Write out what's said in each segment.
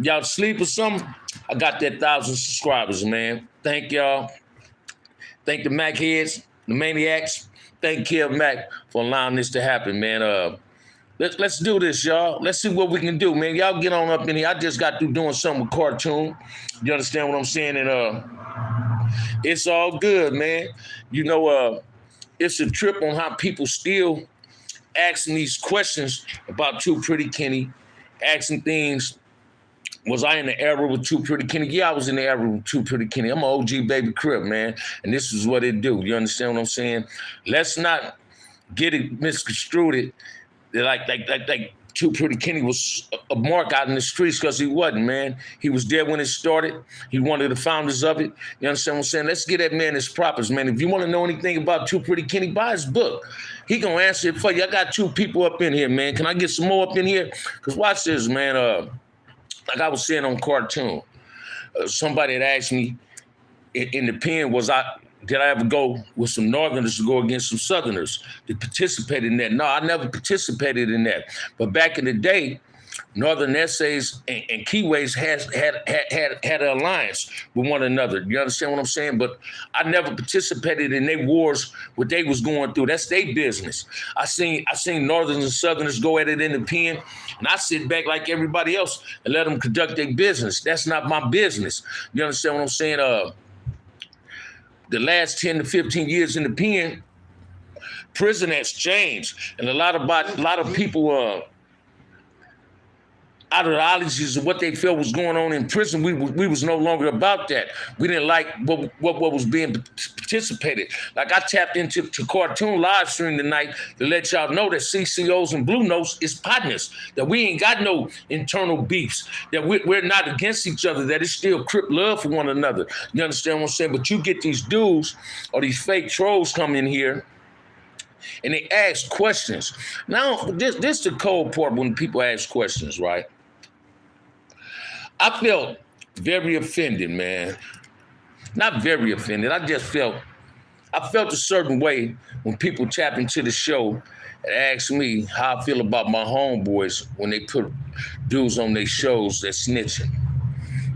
Y'all sleep or something? I got that 1,000 subscribers, man. Thank y'all. Thank the Mac heads, the maniacs. Thank Kev Mac for allowing this to happen, man. Let's do this, y'all. Let's see what we can do, man. Y'all get on up in here. I just got through doing something with cartoon. You understand what I'm saying? And it's all good, man. You know, it's a trip on how people still asking these questions about Too Pretty Kenny, asking things. Was I in the era with Too Pretty Kenny? Yeah, I was in the era with Too Pretty Kenny. I'm an OG baby Crip, man. And this is what it do. You understand what I'm saying? Let's not get it misconstrued. Like Too Pretty Kenny was a mark out in the streets, because he wasn't, man. He was there when it started. He one of the founders of it. You understand what I'm saying? Let's get that man his propers, man. If you want to know anything about Too Pretty Kenny, buy his book. He gonna answer it for you. I got two people up in here, man. Can I get some more up in here? Because watch this, man. Like I was saying on cartoon, somebody had asked me in the pen, did I ever go with some Northerners to go against some Southerners to participate in that? No, I never participated in that. But back in the day, Northern Essays and Keyways had an alliance with one another. You understand what I'm saying? But I never participated in their wars, what they was going through. That's their business. I seen Northerners and Southerners go at it in the pen, and I sit back like everybody else and let them conduct their business. That's not my business. You understand what I'm saying? The last 10 to 15 years in the pen, prison has changed, and a lot of people ideologies of what they felt was going on in prison, we was no longer about that. We didn't like what was being participated. Like I tapped into cartoon live stream tonight to let y'all know that CCOs and Blue Notes is partners, that we ain't got no internal beefs, that we're not against each other, that it's still Crip love for one another. You understand what I'm saying? But you get these dudes or these fake trolls come in here and they ask questions. Now, this the cold part when people ask questions, right? I felt very offended, man. Not very offended. I felt a certain way when people tap into the show and ask me how I feel about my homeboys when they put dudes on their shows that snitching.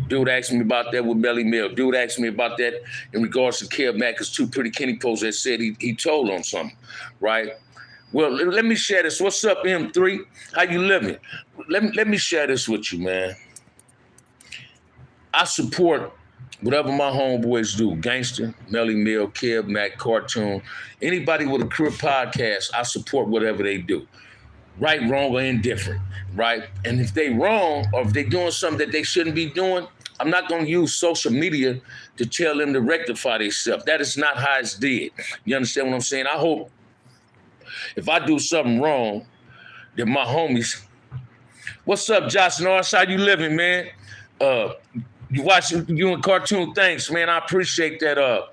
Dude asked me about that with Melly Mel. Dude asked me about that in regards to Kev Mack's Too Pretty Kenny post that said he told on something, right? Well, let me share this. What's up, M3? How you living? Let me share this with you, man. I support whatever my homeboys do. Gangster, Melly Mel, Kev Mack, Cartoon. Anybody with a career podcast, I support whatever they do. Right, wrong, or indifferent, right? And if they wrong or if they doing something that they shouldn't be doing, I'm not going to use social media to tell them to rectify themselves. That is not how it's did. You understand what I'm saying? I hope if I do something wrong, that my homies, what's up, Josh Norris? How you living, man? You watching you and Cartoon, thanks, man. I appreciate that.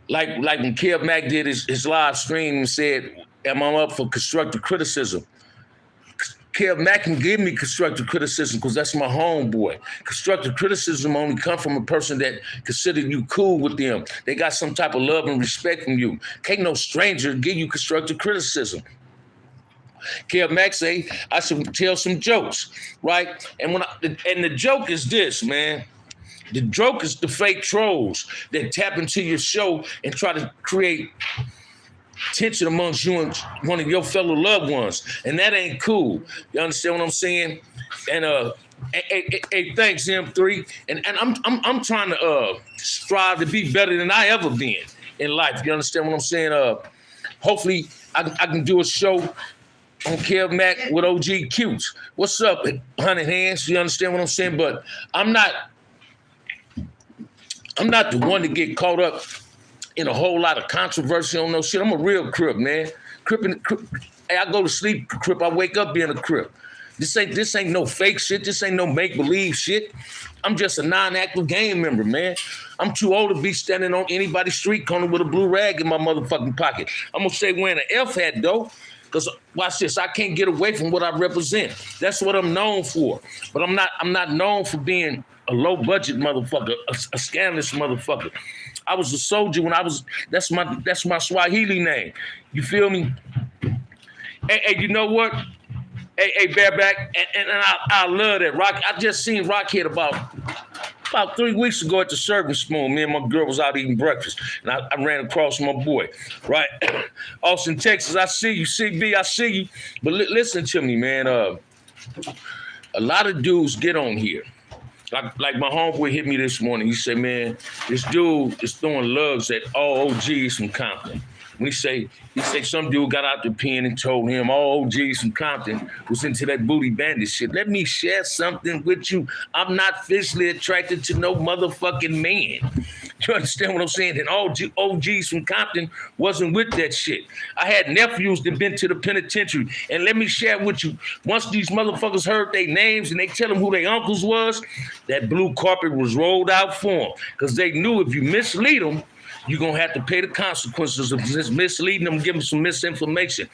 Like when Kev Mack did his live stream and said, am I up for constructive criticism? Kev Mack can give me constructive criticism because that's my homeboy. Constructive criticism only come from a person that considered you cool with them. They got some type of love and respect from you. Can't no stranger give you constructive criticism. Kev Mack say I should tell some jokes, right? And the joke is this, man. The joke is the fake trolls that tap into your show and try to create tension amongst you and one of your fellow loved ones, and that ain't cool. You understand what I'm saying? And hey, thanks M3. And I'm trying to strive to be better than I ever been in life. You understand what I'm saying? Hopefully I can do a show on Kev Mack with OG Cutes. What's up, 100 Hands? You understand what I'm saying? But I'm not the one to get caught up in a whole lot of controversy on no shit. I'm a real Crip, man. Crip. Hey, I go to sleep Crip. I wake up being a Crip. This ain't no fake shit. This ain't no make-believe shit. I'm just a non-active gang member, man. I'm too old to be standing on anybody's street corner with a blue rag in my motherfucking pocket. I'm gonna say wearing an F hat though, because watch this, I can't get away from what I represent. That's what I'm known for. But I'm not known for being a low-budget motherfucker, a scandalous motherfucker. I was a soldier when that's my Swahili name. You feel me? Hey, you know what? Hey, Bareback, and I love that. Rock, I just seen Rockhead about 3 weeks ago at the Serving Spoon. Me and my girl was out eating breakfast, and I ran across my boy, right? Austin, Texas, I see you. CB, I see you. But listen to me, man. A lot of dudes get on here. Like my homeboy hit me this morning. He said, man, this dude is throwing lugs at all OGs from Compton. When he say some dude got out the pen and told him all OGs from Compton was into that booty bandit shit. Let me share something with you. I'm not physically attracted to no motherfucking man. You understand what I'm saying? And all OGs from Compton wasn't with that shit. I had nephews that been to the penitentiary. And let me share with you, once these motherfuckers heard their names and they tell them who their uncles was, that blue carpet was rolled out for them. Because they knew if you mislead them, you're going to have to pay the consequences of just misleading them, giving them some misinformation.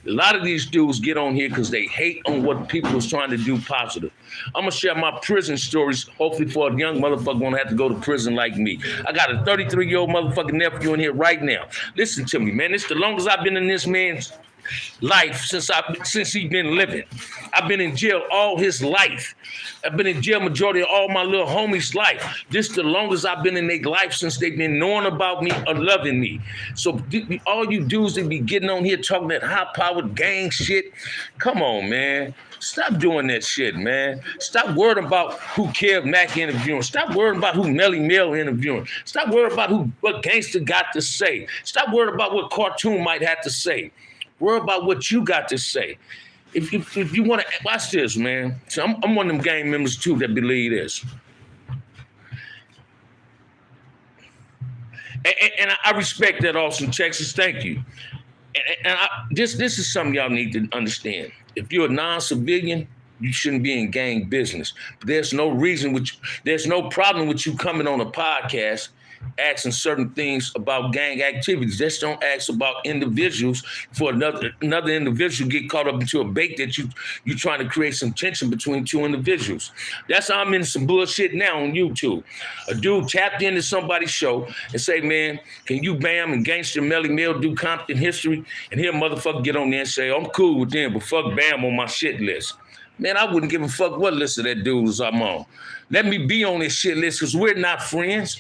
A lot of these dudes get on here because they hate on what people is trying to do positive. I'm going to share my prison stories, hopefully for a young motherfucker going to have to go to prison like me. I got a 33-year-old motherfucking nephew in here right now. Listen to me, man. It's the longest I've been in this man's life since he's been living. I've been in jail all his life. I've been in jail majority of all my little homies' life. This the longest I've been in their life since they've been knowing about me or loving me. So all you dudes that be getting on here talking that high-powered gang shit, come on, man. Stop doing that shit, man. Stop worrying about who Kev Mack interviewing. Stop worrying about who Melly Mel interviewing. Stop worrying about what Gangsta got to say. Stop worrying about what Cartoon might have to say. Worry about what you got to say. If you want to watch this, man. So I'm one of them gang members too that believe this. And I respect that, Austin, Texas. Thank you. And this is something y'all need to understand. If you're a non-civilian, you shouldn't be in gang business. But there's no problem with you coming on a podcast asking certain things about gang activities. Just don't ask about individuals for another individual get caught up into a bait that you're trying to create some tension between two individuals. That's how I'm in some bullshit now on YouTube. A dude tapped into somebody's show and say, man, can you Bam and Gangster Melly Mel do Compton history? And he'll motherfucker get on there and say, I'm cool with them, but fuck Bam on my shit list. Man, I wouldn't give a fuck what list of that dude was I'm on. Let me be on this shit list because we're not friends.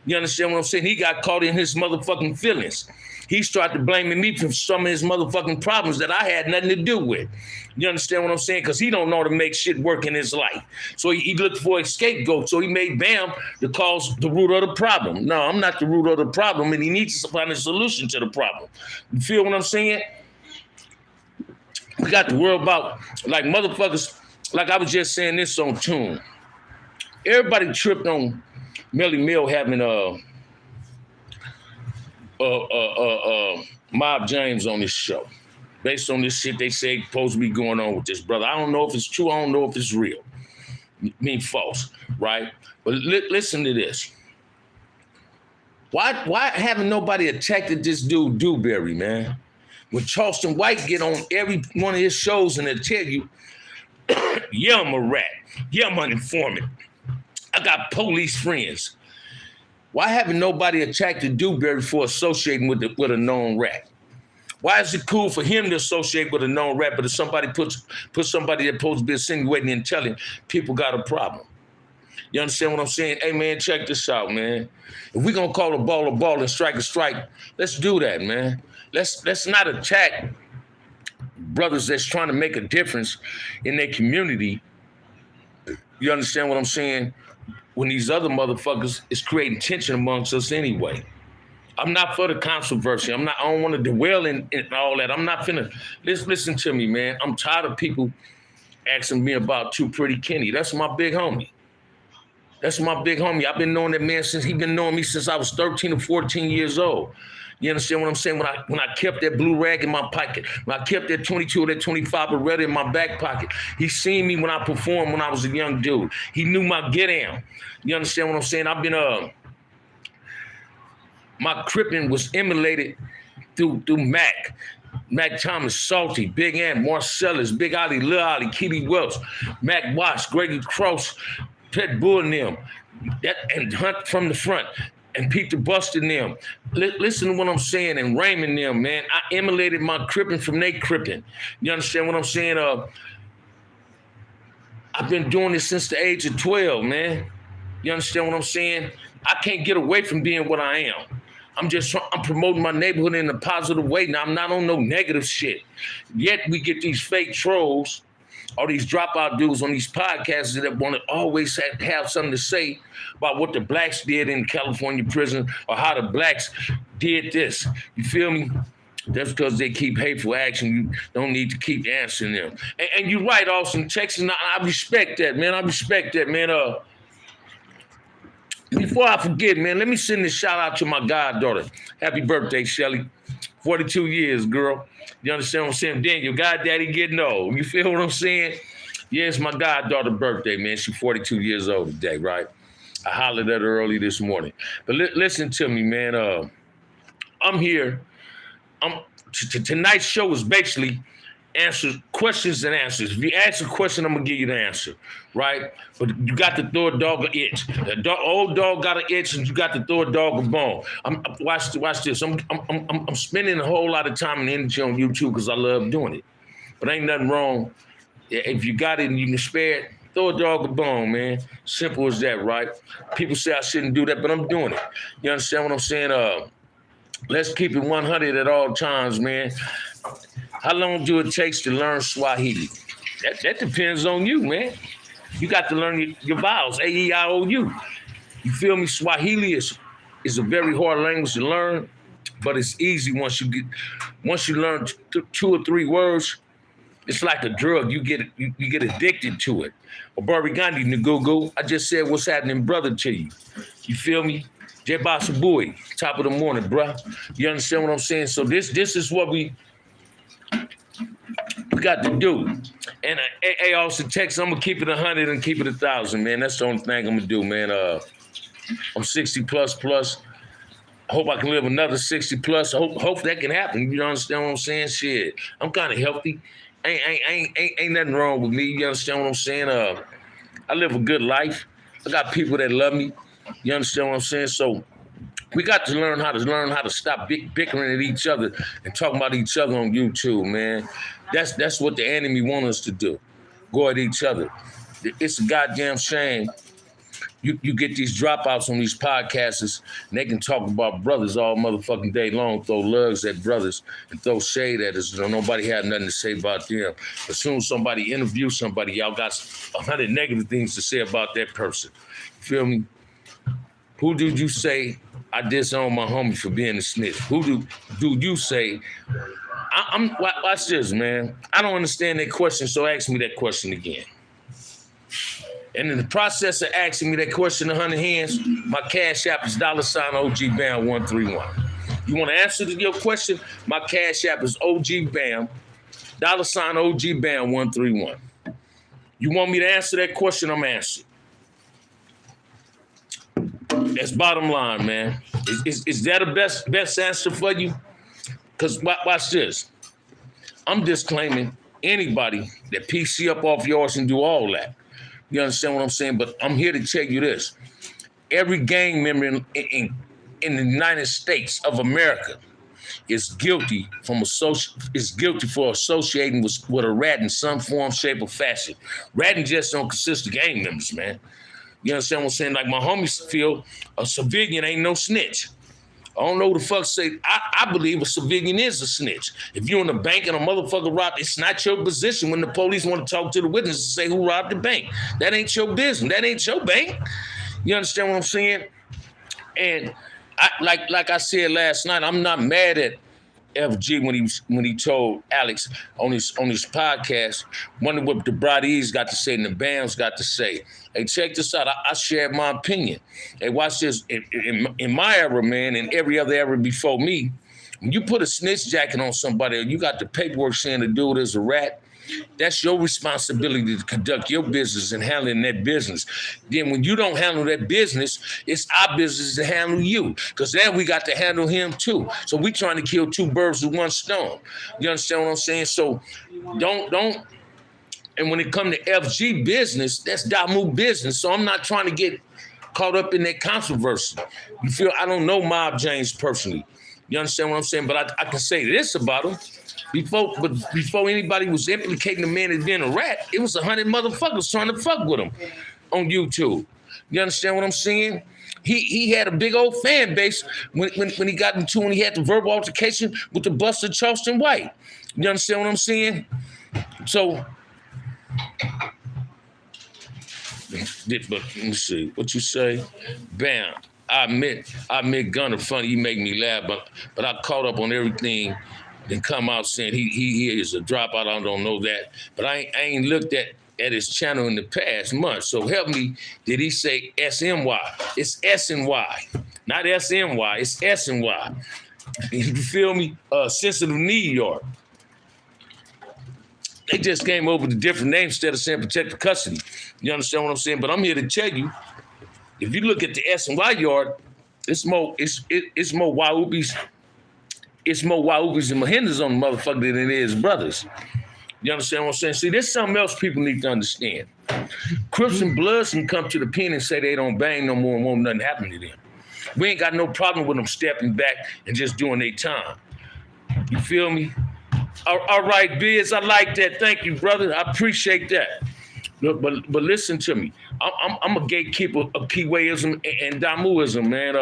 You understand what I'm saying? He got caught in his motherfucking feelings. He started blaming me for some of his motherfucking problems that I had nothing to do with. You understand what I'm saying? Because he don't know how to make shit work in his life. So he looked for a scapegoat. So he made Bam the cause, the root of the problem. No, I'm not the root of the problem, and he needs to find a solution to the problem. You feel what I'm saying? We got to worry about, like motherfuckers, like I was just saying this on Tune. Everybody tripped on Melly Mel having Mob James on this show. Based on this shit they say supposed to be going on with this brother. I don't know if it's true. I don't know if it's real. I mean false, right? But listen to this. Why haven't nobody attacked this dude Dewberry, man? When Charleston White get on every one of his shows and they'll tell you, yeah, I'm a rat. Yeah, I'm an informant. I got police friends. Why haven't nobody attacked Dewberry for associating with a known rat? Why is it cool for him to associate with a known rat, but if somebody puts somebody that's supposed to be insinuating and telling people got a problem? You understand what I'm saying? Hey, man, check this out, man. If we're going to call a ball and strike a strike, let's do that, man. Let's not attack brothers that's trying to make a difference in their community. You understand what I'm saying? When these other motherfuckers is creating tension amongst us anyway. I'm not for the controversy. I don't want to dwell in all that. I'm not finna, listen to me, man. I'm tired of people asking me about Too Pretty Kenny. That's my big homie. That's my big homie. I've been knowing that man he been knowing me since I was 13 or 14 years old. You understand what I'm saying? When I kept that blue rag in my pocket, when I kept that 22 or that 25 Beretta in my back pocket, he seen me when I performed when I was a young dude. He knew my get down. You understand what I'm saying? I've been my cripping was emulated through Mac Thomas, Salty, Big Ant, Marcellus, Big Ollie, Lil Ollie, Keely Welch, Mac Watts, Gregory Cross, Pet Bull and them, and Hunt from the Front. And Peter Busted them. Listen to what I'm saying, and Raymond them, man. I emulated my cripping from they cripping. You understand what I'm saying? I've been doing this since the age of 12, man. You understand what I'm saying? I can't get away from being what I am. I'm promoting my neighborhood in a positive way. Now, I'm not on no negative shit. Yet we get these fake trolls or these dropout dudes on these podcasts that want to always have something to say about what the blacks did in California prison or how the blacks did this. You feel me? That's because they keep hateful action. You don't need to keep answering them. And you're right, Austin, Texas. I respect that, man. I respect that, man. Before I forget, man, let me send this shout out to my goddaughter. Happy birthday, Shelly. 42 years, girl. You understand what I'm saying? Daniel, goddaddy getting old. You feel what I'm saying? Yeah, it's my goddaughter's birthday, man. She's 42 years old today, right? I hollered at her early this morning. But listen to me, man. I'm here. Tonight's show is basically questions and answers. If you ask a question, I'm gonna give you the answer, right? But you got to throw a dog an itch. The old dog got an itch, and you got to throw a dog a bone. Watch this. I'm spending a whole lot of time and energy on YouTube because I love doing it. But ain't nothing wrong. If you got it and you can spare it, throw a dog a bone, man. Simple as that, right? People say I shouldn't do that, but I'm doing it. You understand what I'm saying? Let's keep it 100 at all times, man. How long do it take to learn Swahili? That depends on you, man. You got to learn your vowels, A-E-I-O-U. You feel me? Swahili is a very hard language to learn, but it's easy once you learn 2 or 3 words. It's like a drug. You get addicted to it. Or Barigandi Ngugu, I just said what's happening, brother, to you. You feel me? Jebasabui, top of the morning, bruh. You understand what I'm saying? So this is what we got to do. And hey, also text, I'm gonna keep it 100 and keep it 1,000, man. That's the only thing I'm gonna do, man. I'm 60 plus. I hope I can live another 60 plus. I hope that can happen. You understand what I'm saying? Shit, I'm kind of healthy. Ain't nothing wrong with me. You understand what I'm saying? I live a good life. I got people that love me. You understand what I'm saying? So we got to learn how to stop bickering at each other and talking about each other on YouTube, man. That's what the enemy want us to do. Go at each other. It's a goddamn shame. You get these dropouts on these podcasts and they can talk about brothers all motherfucking day long, throw lugs at brothers and throw shade at us. Nobody had nothing to say about them. As soon as somebody interviews somebody, y'all got 100 negative things to say about that person. You feel me? Who did you say I disown my homie for being a snitch? Who do you say? Watch this, man. I don't understand that question, so ask me that question again. And in the process of asking me that question 100 hands, my cash app is $OGBAM131. You want to answer your question? My cash app is OGBAM, $OGBAM131. You want me to answer that question? I'm answering. That's bottom line, man. Is that a best answer for you? Because watch this. I'm disclaiming anybody that PC up off yours and do all that. You understand what I'm saying? But I'm here to tell you this. Every gang member in the United States of America is guilty for associating with a rat in some form, shape, or fashion. Ratting just don't consist of gang members, man. You understand what I'm saying? Like my homies feel a civilian ain't no snitch. I don't know what the fuck say. I believe a civilian is a snitch. If you're in the bank and a motherfucker robbed, it's not your position when the police want to talk to the witness and say who robbed the bank. That ain't your business. That ain't your bank. You understand what I'm saying? And like I said last night, I'm not mad at FG when he told Alex on his podcast, wonder what the Brodies got to say and the Bams got to say. Hey, check this out. I shared my opinion. Hey, watch this. In my era, man, and every other era before me, when you put a snitch jacket on somebody or you got the paperwork saying the dude is a rat, that's your responsibility to conduct your business and handling that business. Then when you don't handle that business, it's our business to handle you. Because then we got to handle him too. So we trying to kill 2 birds with 1 stone. You understand what I'm saying? So don't. And when it comes to FG business, that's Damu business. So I'm not trying to get caught up in that controversy. You feel, I don't know Mob James personally. You understand what I'm saying? But I can say this about him. Before anybody was implicating the man as being a rat, it was 100 motherfuckers trying to fuck with him on YouTube. You understand what I'm saying? He had a big old fan base when he got into when he had the verbal altercation with the Buster Charleston White. You understand what I'm saying? So, but let me see what you say. Bam. I admit Gunner funny. He make me laugh, but I caught up on everything. Then come out saying he is a dropout. I don't know that, but I ain't looked at his channel in the past month. So help me. Did he say SNY? It's SNY, not SNY. It's SNY. You feel me? Sensitive New York. They just came over with a different name instead of saying protective custody. You understand what I'm saying? But I'm here to tell you, if you look at the SNY yard, it's more Wahoopies. It's more Wahoopies and Mahindras on the motherfucker than it is brothers. You understand what I'm saying? See, there's something else people need to understand. Crips and Bloods can come to the pen and say they don't bang no more and won't nothing happen to them. We ain't got no problem with them stepping back and just doing their time. You feel me? All right, Biz, I like that. Thank you, brother. I appreciate that. Look, but listen to me. I'm a gatekeeper of Kiwaism and Damuism, man,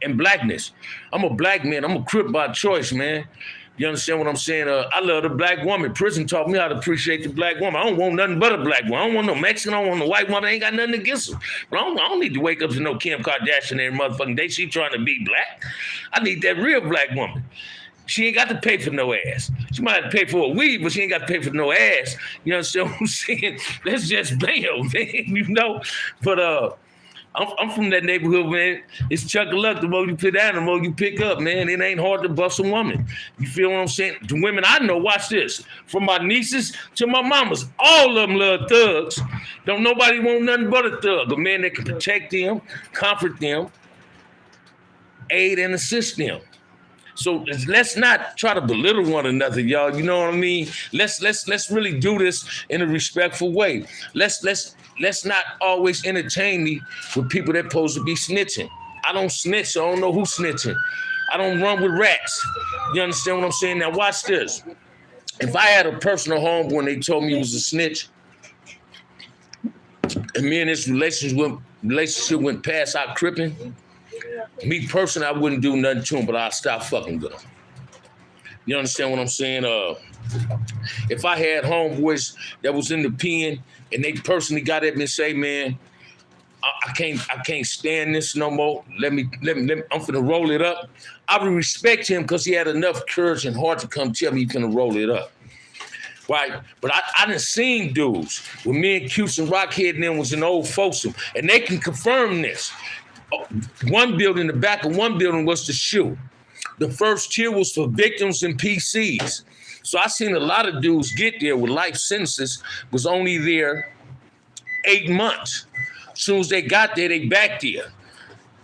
and blackness. I'm a black man. I'm a Crip by choice, man. You understand what I'm saying? I love the black woman. Prison taught me how to appreciate the black woman. I don't want nothing but a black woman. I don't want no Mexican. I don't want no white woman. I ain't got nothing against them. But I don't need to wake up to no Kim Kardashian every motherfucking day. She trying to be black. I need that real black woman. She ain't got to pay for no ass. She might have to pay for a weed, but she ain't got to pay for no ass. You understand what I'm saying? That's just bail, man, you know? But I'm from that neighborhood, man. It's chuck of luck. The more you put down, the more you pick up, man. It ain't hard to bust a woman. You feel what I'm saying? The women I know, watch this. From my nieces to my mamas, all of them love thugs. Don't nobody want nothing but a thug. A man that can protect them, comfort them, aid and assist them. So let's not try to belittle one another, y'all. You know what I mean? Let's really do this in a respectful way. Let's not always entertain me with people that supposed to be snitching. I don't snitch. I don't know who's snitching. I don't run with rats. You understand what I'm saying? Now watch this. If I had a personal homeboy and they told me he was a snitch, and me and this relationship went past our cripping, me personally, I wouldn't do nothing to him, but I'd stop fucking with him. You understand what I'm saying? If I had homeboys that was in the pen and they personally got at me and say, man, I can't stand this no more. I'm finna roll it up. I would respect him because he had enough courage and heart to come tell me he's finna roll it up. Right? But I done seen dudes when me and Cuse and Rockhead and them was in Old Folsom, and they can confirm this. One building, the back of one building was the SHU. The first tier was for victims and PCs. So I seen a lot of dudes get there with life sentences, was only there 8 months. As soon as they got there, they back there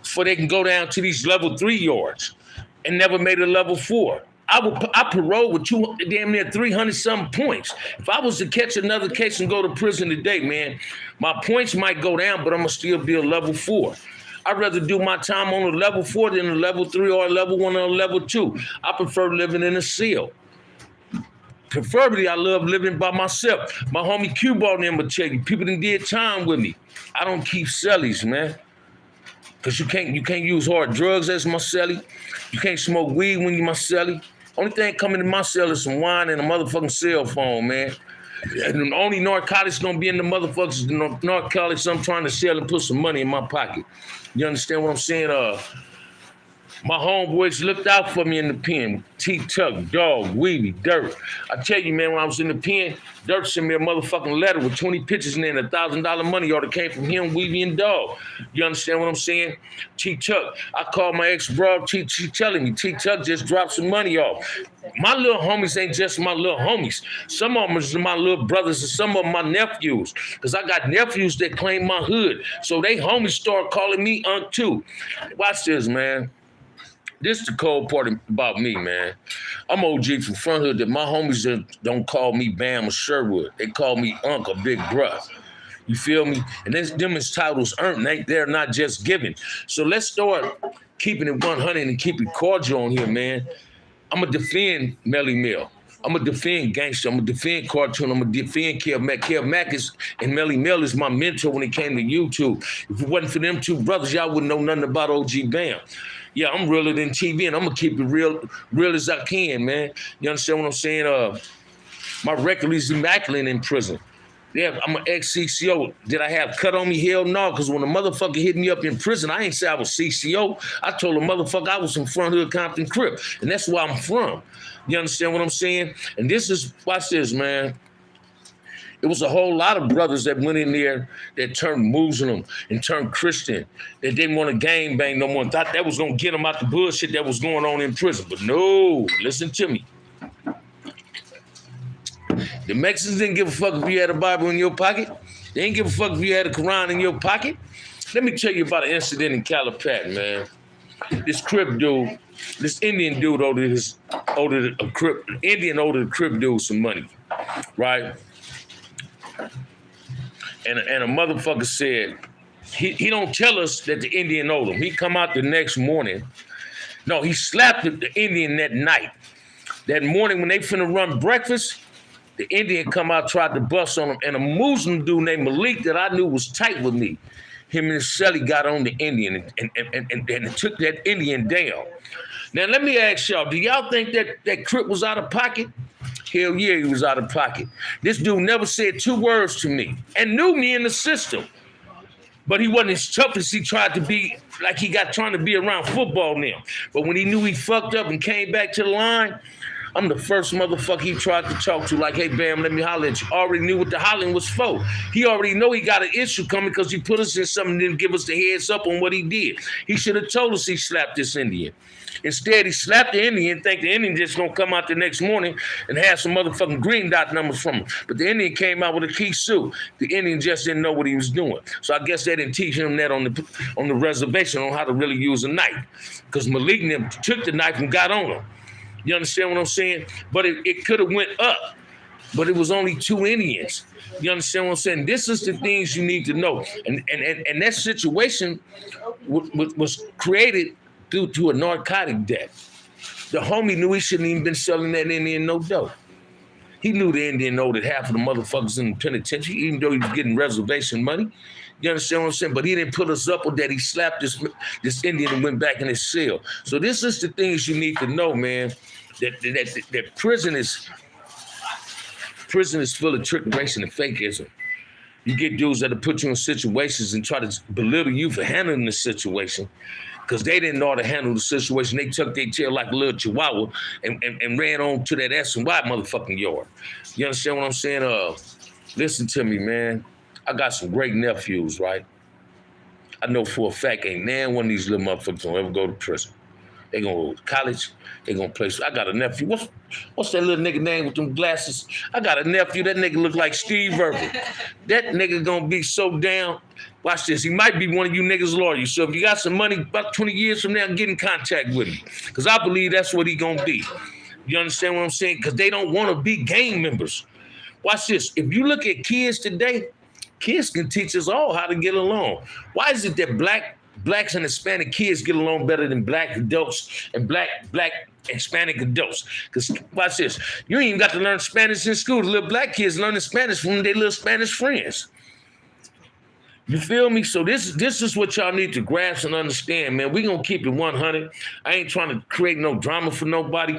before they can go down to these level 3 yards and never made a level 4. I paroled with damn near 300 some points. If I was to catch another case and go to prison today, man, my points might go down, but I'm gonna still be a level 4. I'd rather do my time on a level 4 than a level 3 or a level 1 or a level 2. I prefer living in a cell. Preferably, I love living by myself. My homie Q-Ball and them will tell you, people that did time with me. I don't keep cellies, man. Because you can't use hard drugs as my cellie. You can't smoke weed when you my cellie. Only thing coming in my cell is some wine and a motherfucking cell phone, man. And the only narcotics gonna be in the motherfuckers, the narcotics I'm trying to sell and put some money in my pocket. You understand what I'm saying? My homeboys looked out for me in the pen. T-Tuck, Dog, Weeby, Dirt. I tell you, man, when I was in the pen, Dirt sent me a motherfucking letter with 20 pictures in there and $1,000 money order came from him, Weeby, and Dog. You understand what I'm saying? T-Tuck, I called my ex-bro, she telling me, T-Tuck just dropped some money off. My little homies ain't just my little homies. Some of them is my little brothers and some of them my nephews. Because I got nephews that claim my hood. So they homies start calling me Unc too. Watch this, man. This is the cold part about me, man. I'm OG from Front Hood that my homies don't call me Bam or Sherwood. They call me Unc or Big Bruh. You feel me? And them is titles earned. They're not just given. So let's start keeping it 100 and keep it cordial on here, man. I'm gonna defend Melly Mel. I'm gonna defend Gangsta. I'm gonna defend Cartoon. I'm gonna defend Kev Mack. Kev Mack is and Melly Mel is my mentor when it came to YouTube. If it wasn't for them two brothers, y'all wouldn't know nothing about OG Bam. Yeah, I'm realer than TV, and I'm gonna keep it real as I can, man. You understand what I'm saying? My record is immaculate in prison. Yeah, I'm an ex-CCO. Did I have cut on me? Hell no, because when a motherfucker hit me up in prison, I ain't say I was CCO. I told a motherfucker I was from Front Hood, Compton, Crip, and that's where I'm from. You understand what I'm saying? And this is, watch this, man. It was a whole lot of brothers that went in there that turned Muslim and turned Christian, that didn't want to gang bang no more, and thought that was going to get them out the bullshit that was going on in prison. But no, listen to me. The Mexicans didn't give a fuck if you had a Bible in your pocket. They didn't give a fuck if you had a Quran in your pocket. Let me tell you about an incident in Calipat, man. This Crip dude, this Indian dude owed a Crip dude some money, right? And a motherfucker said, he don't tell us that the Indian owed him. He come out the next morning. No, he slapped the Indian that night. That morning when they finna run breakfast, the Indian come out, tried to bust on him, and a Muslim dude named Malik that I knew was tight with me, him and Shelly got on the Indian and took that Indian down. Now, let me ask y'all, do y'all think that Crip was out of pocket? Hell yeah, he was out of pocket. This dude never said two words to me and knew me in the system. But he wasn't as tough as he tried to be, like he got trying to be around football now. But when he knew he fucked up and came back to the line, I'm the first motherfucker he tried to talk to, like, hey, Bam, let me holler at you. Already knew what the hollering was for. He already know he got an issue coming because he put us in something and didn't give us the heads up on what he did. He should have told us he slapped this Indian. Instead, he slapped the Indian, think the Indian just gonna come out the next morning and have some motherfucking green dot numbers from him. But the Indian came out with a key suit. The Indian just didn't know what he was doing. So I guess they didn't teach him that on the reservation on how to really use a knife. Because Malik took the knife and got on him. You understand what I'm saying? But it could have went up, but it was only two Indians. You understand what I'm saying? This is the things you need to know. And that situation was created due to a narcotic debt. The homie knew he shouldn't even been selling that Indian no dope. He knew the Indian owed half of the motherfuckers in the penitentiary, even though he was getting reservation money. You understand what I'm saying? But he didn't put us up with that. He slapped this Indian and went back in his cell. So this is the things you need to know, man. That prison is full of trickeration and fakeism. You get dudes that'll put you in situations and try to belittle you for handling the situation because they didn't know how to handle the situation. They took their tail like a little chihuahua and ran on to that S&Y motherfucking yard. You understand what I'm saying? Listen to me, man. I got some great nephews, right? I know for a fact ain't nan one of these little motherfuckers gonna ever go to prison. They gonna go to college. They gonna play. I got a nephew. What's that little nigga name with them glasses? I got a nephew. That nigga look like Steve Irwin. That nigga gonna be so down. Watch this. He might be one of you niggas' lawyers. So if you got some money, about 20 years from now, get in contact with him. Because I believe that's what he gonna be. You understand what I'm saying? Because they don't want to be gang members. Watch this. If you look at kids today, kids can teach us all how to get along. Why is it that blacks and Hispanic kids get along better than black adults and black Hispanic adults? Because watch this. You ain't even got to learn Spanish in school. The little black kids learning Spanish from their little Spanish friends. You feel me? So this is what y'all need to grasp and understand, man. We gonna keep it 100. I ain't trying to create no drama for nobody.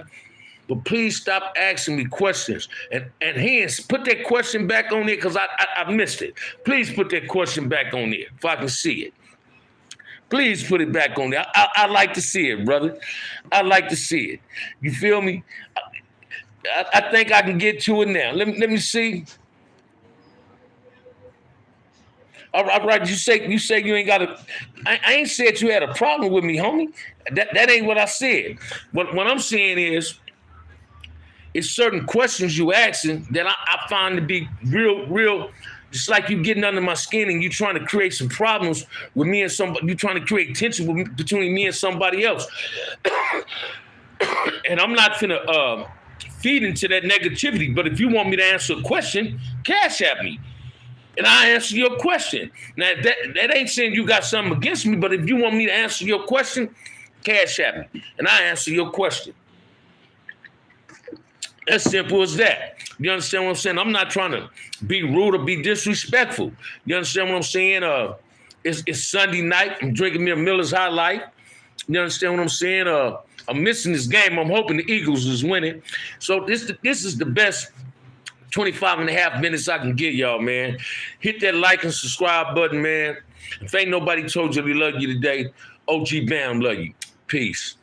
But please stop asking me questions. And hands, put that question back on there because I missed it. Please put that question back on there if I can see it. Please put it back on there. I like to see it, brother. I like to see it. You feel me? I think I can get to it now. Let me see. All right, you say you ain't got a. I ain't said you had a problem with me, homie. That ain't what I said. What I'm saying is, it's certain questions you asking that I find to be real. Just like you getting under my skin and you trying to create some problems with me and somebody. You trying to create tension between me and somebody else. And I'm not finna feed into that negativity. But if you want me to answer a question, cash at me. And I answer your question. Now, that ain't saying you got something against me, but if you want me to answer your question, cash at me. And I answer your question. As simple as that. You understand what I'm saying? I'm not trying to be rude or be disrespectful. You understand what I'm saying? It's Sunday night. I'm drinking me a Miller's High Life. You understand what I'm saying? I'm missing this game. I'm hoping the Eagles is winning. So this is the best 25 and a half minutes I can get y'all, man. Hit that like and subscribe button, man. If ain't nobody told you they love you today, OG Bam love you. Peace.